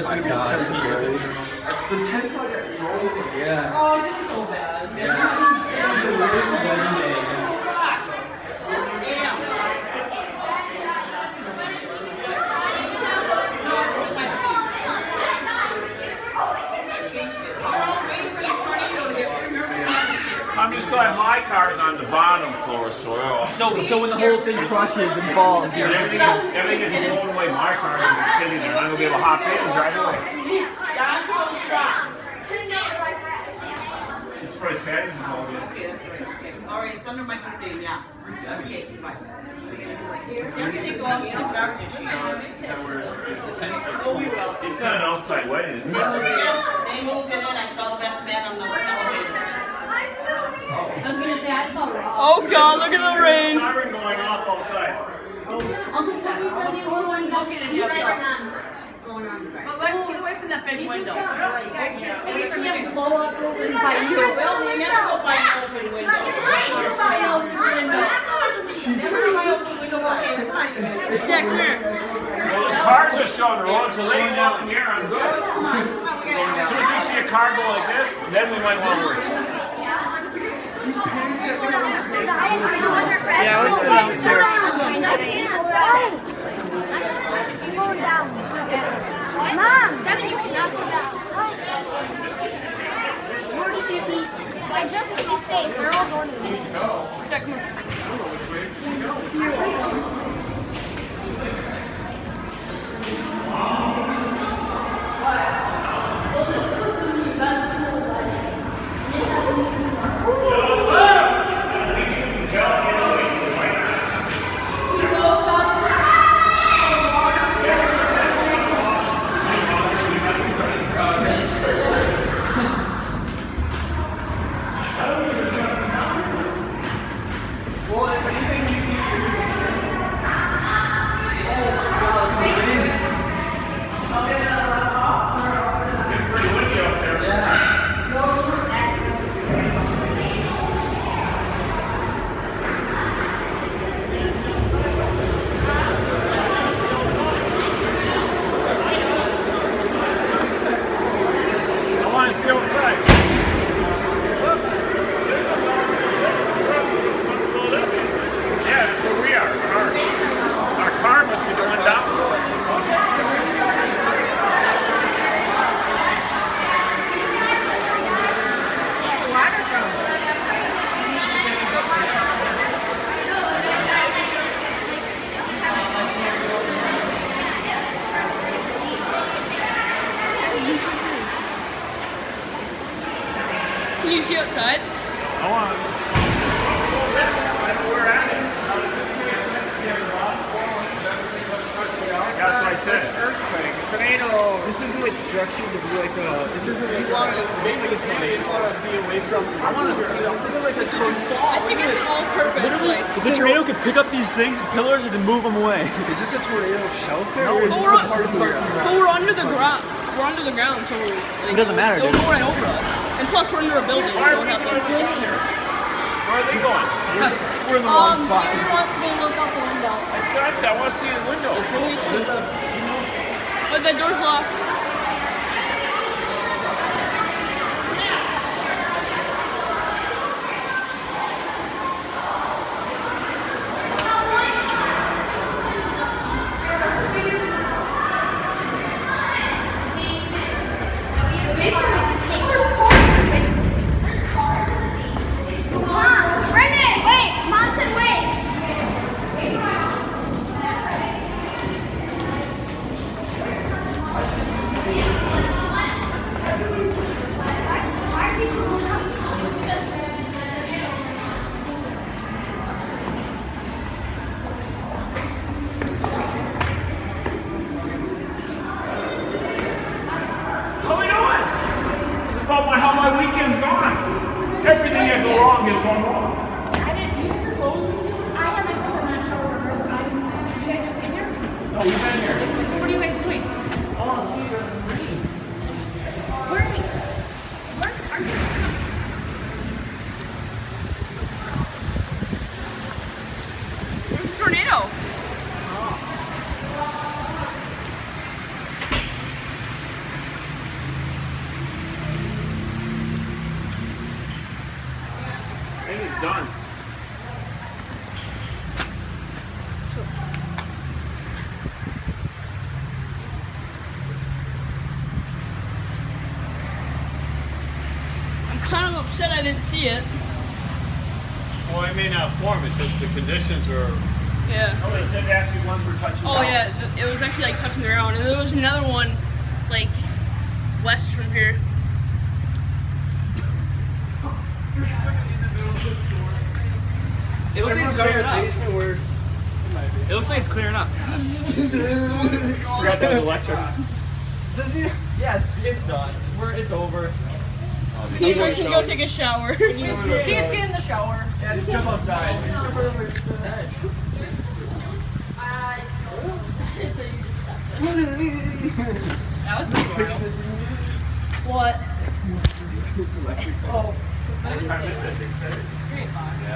It's gonna be a tent to bury. The tent got frozen. Yeah. Oh, this is so bad. Yeah. I'm just glad my car's on the bottom floor, so So when the whole thing crushes and falls, you're everything is blown away. My car is sitting there. I'm gonna be able to hop in and drive away. This price Patty's involved in. Okay, that's right. Okay. All right, it's under Michael's name, yeah. Okay, bye. Everything go out to the garbage. Is that where the tent's Oh, we will. It's not an outside wedding, is it? They moved it in. I saw the best man on the elevator. I was gonna say I saw Rob. Oh God, look at the rain. Siren going off outside. Uncle Puppy said the old one. He's right on. But let's get away from that big He just window. got like, he can't blow up over by you. Well, we never go by an open window. Never by an open window. Never go by an open window. Okay, come on, you guys. Jack, come here. Well, the cars are still on the road, so they go up in here. I'm good. As soon as we see a car go like this, then we might want to worry. Yeah, let's go downstairs. Mom, Devin, you cannot go down. Where did they be? Like, just to be safe, they're all going to me. Can you see outside? I want to. We're at it. That's what I said. earthquake, tornado. This isn't like structured to be like a. This isn't like a. Basically, you just want to be away from. I want to. This isn't like a tornado. I think it's an all-purpose. Like, The tornado could pick up these things and pillars and move them away. Is this a tornado shelter? No, or is but this we're a part of the but we're under the ground. We're under the ground, so we're, like, It doesn't matter, They'll dude. go right over us. And plus, we're under a building. Why are So we we'll have going to- in here? Where are they going? We're in the wrong spot. Jerry wants to go look out the window. I said I want to see the window. But the door's locked. How we doing? It's about how my weekend's gone. Everything that go wrong is going wrong. I didn't even propose. I have my cousin on shower. Did you guys just get here? No, we've been here. So what are you guys doing? I want to see the rain. Where are we? Where are you? There's a tornado. kind of upset I didn't see it. Well, it may not form. It's just the conditions were. Yeah. Oh, they said actually ones were touching. Oh down. yeah, it was actually like touching the ground, and there was another one, like west from here. It looks like it's Everyone's got clearing a up. basement where It looks like it's clearing up. Forgot that was electric. Doesn't it? Yeah, it's done. It's over. You can go take a shower. Keith, get in the shower. Yeah, just jump outside. Jump right over to the edge. That was pretty cool. What? it's electric. What time is it? They said. 3 o'clock. Yeah.